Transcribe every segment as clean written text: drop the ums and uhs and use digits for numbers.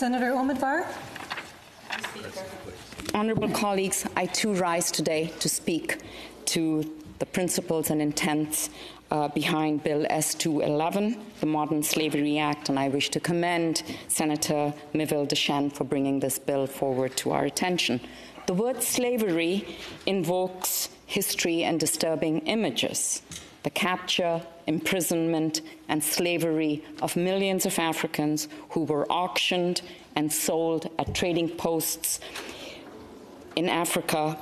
Senator Omidvar. Honourable colleagues, I too rise today to speak to the principles and intents behind Bill S-211, the Modern Slavery Act, and I wish to commend Senator Omidvar for bringing this bill forward to our attention. The word slavery invokes history and disturbing images. The capture, imprisonment, and slavery of millions of Africans who were auctioned and sold at trading posts in Africa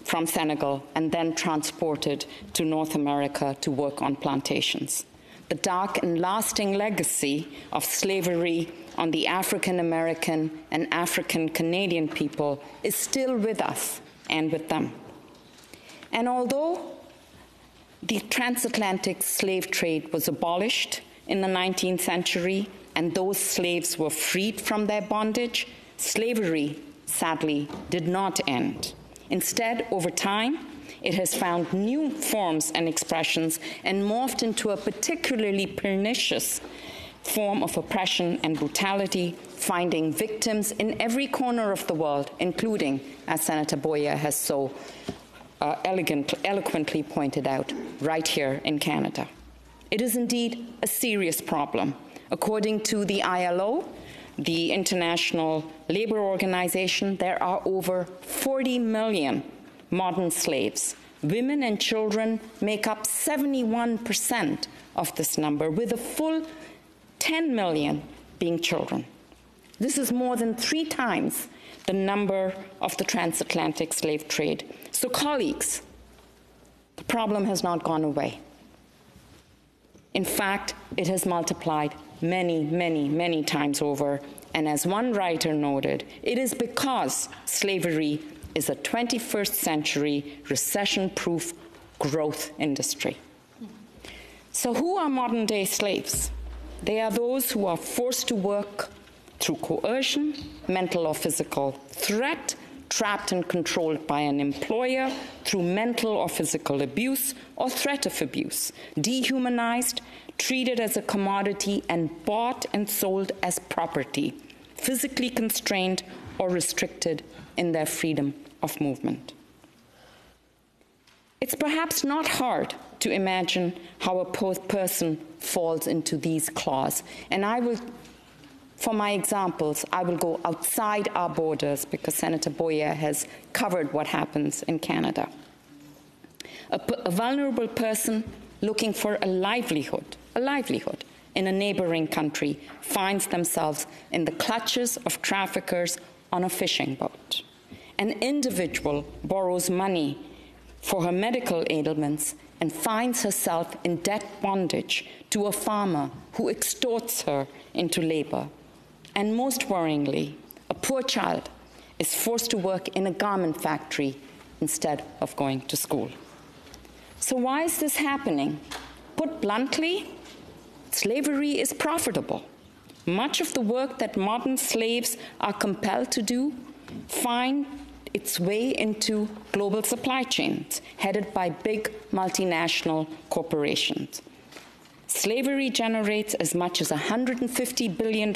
from Senegal and then transported to North America to work on plantations. The dark and lasting legacy of slavery on the African American and African Canadian people is still with us and with them. And although the transatlantic slave trade was abolished in the 19th century and those slaves were freed from their bondage, slavery, sadly, did not end. Instead, over time, it has found new forms and expressions and morphed into a particularly pernicious form of oppression and brutality, finding victims in every corner of the world, including, as Senator Boyer has so eloquently pointed out, right here in Canada. It is indeed a serious problem. According to the ILO, the International Labour Organization, there are over 40 million modern slaves. Women and children make up 71% of this number, with a full 10 million being children. This is more than 3 times the number of the transatlantic slave trade. So, colleagues, the problem has not gone away. In fact, it has multiplied many, many, many times over. And as one writer noted, it is because slavery is a 21st century recession-proof growth industry. So who are modern-day slaves? They are those who are forced to work through coercion, mental or physical threat, trapped and controlled by an employer through mental or physical abuse or threat of abuse, dehumanized, treated as a commodity, and bought and sold as property, physically constrained or restricted in their freedom of movement. It's perhaps not hard to imagine how a person falls into these claws, and for my examples, I will go outside our borders because Senator Boyer has covered what happens in Canada. A vulnerable person looking for a livelihood in a neighboring country finds themselves in the clutches of traffickers on a fishing boat. An individual borrows money for her medical ailments and finds herself in debt bondage to a farmer who extorts her into labor. And most worryingly, a poor child is forced to work in a garment factory instead of going to school. So why is this happening? Put bluntly, slavery is profitable. Much of the work that modern slaves are compelled to do finds its way into global supply chains headed by big multinational corporations. Slavery generates as much as $150 billion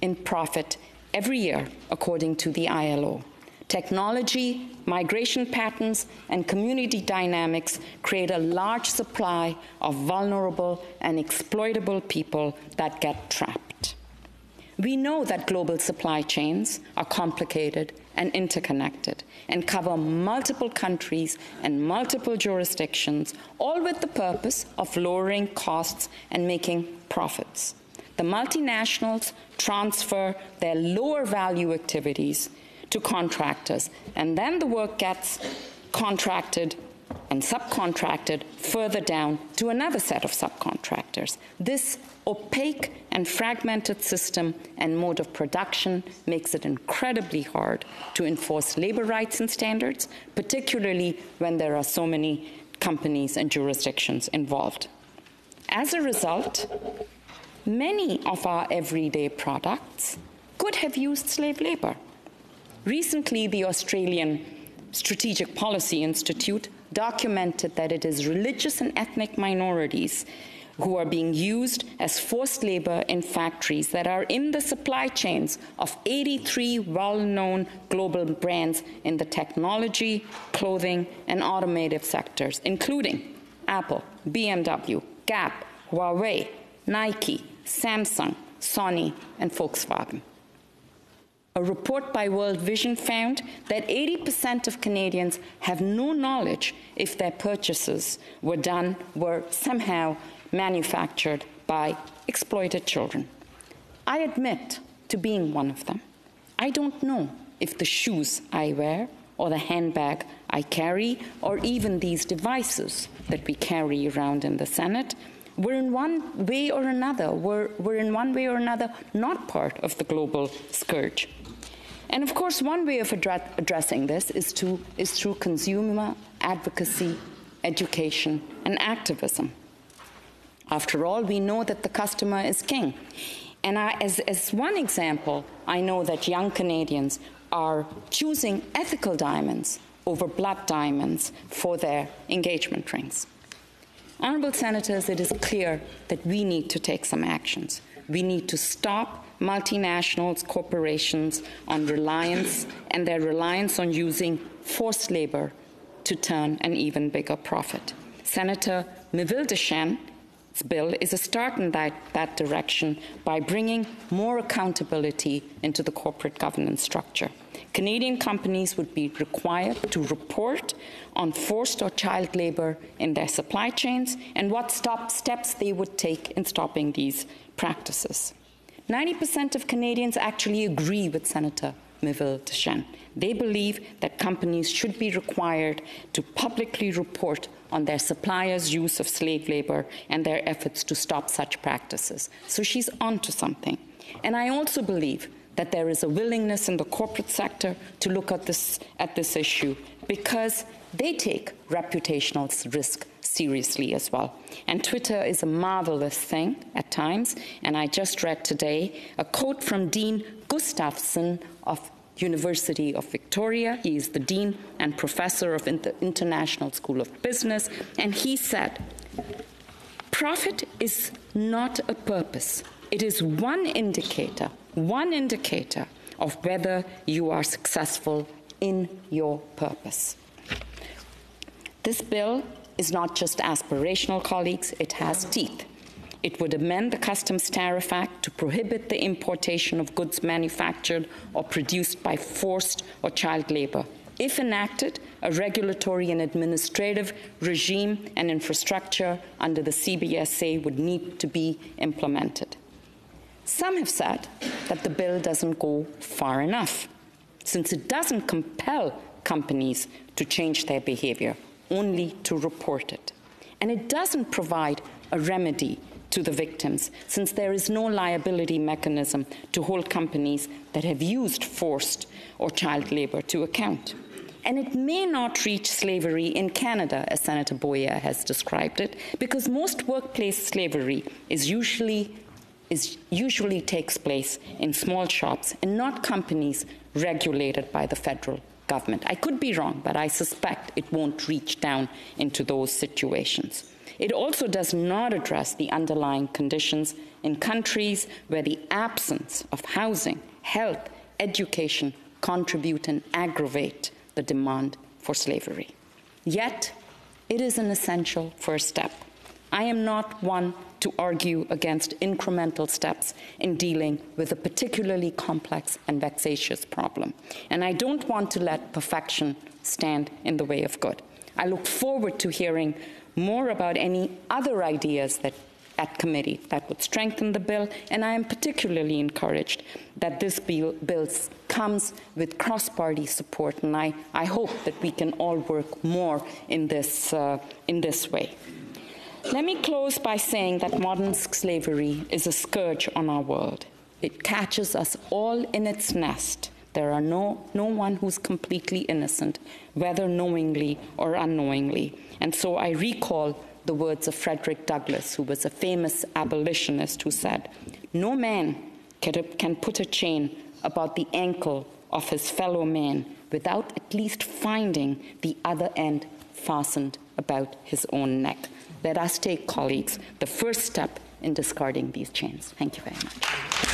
in profit every year, according to the ILO. Technology, migration patterns, and community dynamics create a large supply of vulnerable and exploitable people that get trapped. We know that global supply chains are complicated and interconnected and cover multiple countries and multiple jurisdictions, all with the purpose of lowering costs and making profits. The multinationals transfer their lower value activities to contractors, and then the work gets contracted and subcontracted further down to another set of subcontractors. This opaque and fragmented system and mode of production makes it incredibly hard to enforce labor rights and standards, particularly when there are so many companies and jurisdictions involved. As a result, many of our everyday products could have used slave labor. Recently, the Australian Strategic Policy Institute documented that it is religious and ethnic minorities who are being used as forced labor in factories that are in the supply chains of 83 well-known global brands in the technology, clothing, and automotive sectors, including Apple, BMW, Gap, Huawei, Nike, Samsung, Sony, and Volkswagen. A report by World Vision found that 80% of Canadians have no knowledge if their purchases were somehow manufactured by exploited children. I admit to being one of them. I don't know if the shoes I wear or the handbag I carry or even these devices that we carry around in the Senate were in one way or another not part of the global scourge. And of course, one way of addressing this is through consumer advocacy, education, and activism. After all, we know that the customer is king. And as one example, I know that young Canadians are choosing ethical diamonds over blood diamonds for their engagement rings. Honourable Senators, it is clear that we need to take some actions. We need to stop multinationals, corporations on reliance and their reliance on using forced labour to turn an even bigger profit. Senator Omidvar's bill is a start in that direction by bringing more accountability into the corporate governance structure. Canadian companies would be required to report on forced or child labour in their supply chains and what steps they would take in stopping these practices. 90% of Canadians actually agree with Senator Omidvar. They believe that companies should be required to publicly report on their suppliers' use of slave labour and their efforts to stop such practices. So she's onto something. And I also believe that there is a willingness in the corporate sector to look at this issue because they take reputational risk seriously as well. And Twitter is a marvelous thing at times. And I just read today a quote from Dean Gustafsson of University of Victoria. He is the Dean and Professor of the International School of Business. And he said, "Profit is not a purpose. It is one indicator of whether you are successful in your purpose." This bill is not just aspirational, colleagues, it has teeth. It would amend the Customs Tariff Act to prohibit the importation of goods manufactured or produced by forced or child labour. If enacted, a regulatory and administrative regime and infrastructure under the CBSA would need to be implemented. Some have said that the bill doesn't go far enough, since it doesn't compel companies to change their behaviour, only to report it. And it doesn't provide a remedy to the victims, since there is no liability mechanism to hold companies that have used forced or child labour to account. And it may not reach slavery in Canada, as Senator Boyer has described it, because most workplace slavery usually takes place in small shops and not companies regulated by the federal government. I could be wrong, but I suspect it won't reach down into those situations. It also does not address the underlying conditions in countries where the absence of housing, health, education contribute and aggravate the demand for slavery. Yet, it is an essential first step. I am not one to argue against incremental steps in dealing with a particularly complex and vexatious problem. And I don't want to let perfection stand in the way of good. I look forward to hearing more about any other ideas at committee that would strengthen the bill, and I am particularly encouraged that this bill comes with cross-party support, and I hope that we can all work more in this way. Let me close by saying that modern slavery is a scourge on our world. It catches us all in its nest. There are no one who's completely innocent, whether knowingly or unknowingly. And so I recall the words of Frederick Douglass, who was a famous abolitionist, who said, "No man can put a chain about the ankle of his fellow man without at least finding the other end fastened about his own neck." Let us take, colleagues, the first step in discarding these chains. Thank you very much.